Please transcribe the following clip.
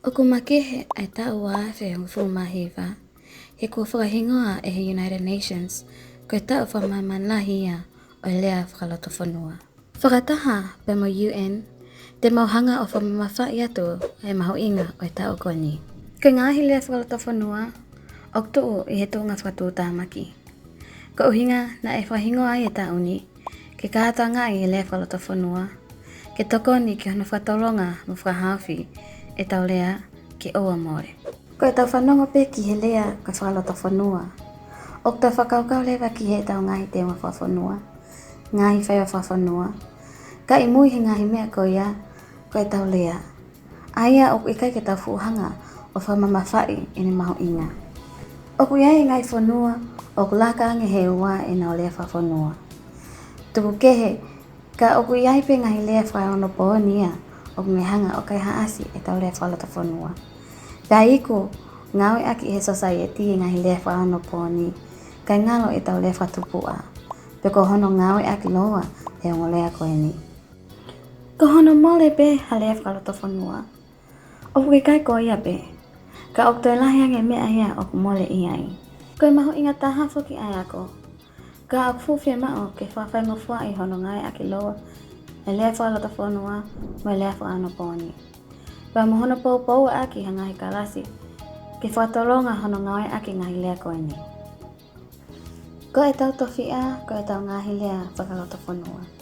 O kumakehe ai tau wa fe fumahiva. He kua whakahingoa e he United Nations, koe tau whamamanahi o lea whakalotofonua. Whakataha pe mo UN, te mauhanga o whamamawhai atu e maho inga o tau koni. Koe ngahi lea whakalotofonua, ok tuu I he tunga whakatūtāmaki. Ko uhinga na e whahingoa ai e tau ni, ke kāta ngai lea whakalotofonua, ke tokoni ki hono whatolonga mo whahawhi e tau lea ki oa more. Ko e tau whanongo pe ki he lea ka whakalotofonua. Ok tau whakaukau lewa ki he tau ngahi te ma whafonua, ngahi whaiwa whafonua. Ka I mui he ngahi mea ko ia, ko e tau lea. Aia ok ikai ke tau fuhanga o whamamawhai e ni maho inga. Ok iai ngai whanua, ok laka ange he ua e nao lea whafonua. Tuku kehe, ka ok iai pe ngahi lea whaono po nia, ok ngehanga o kai haasi e tau lea whakalotofonua. Pea iku, ngawe aki he society ngahi lea whaono po ni, kai ngalo e tau lea whatupua. Peko hono ngawe aki loa he ngolea koe ni. Ko hono mole pe ha lea whakalotofonua. Ok ikai ko ia pe, ka ok toi lahi ange mea ia ok mole iai. Koe maho inga taha foki ai ako. Ka ok fufia mao ke whawhai ngofua I hono ngai aki loa e lea whakalotofonua mo lea whaono po ni. Pea mo hono pou aki ha ngahi kalasi ke whatolonga hono ngawe aki ngahi lea koe ni. Ko e tau tofia, ko e tau ngahi lea whakalotofonua.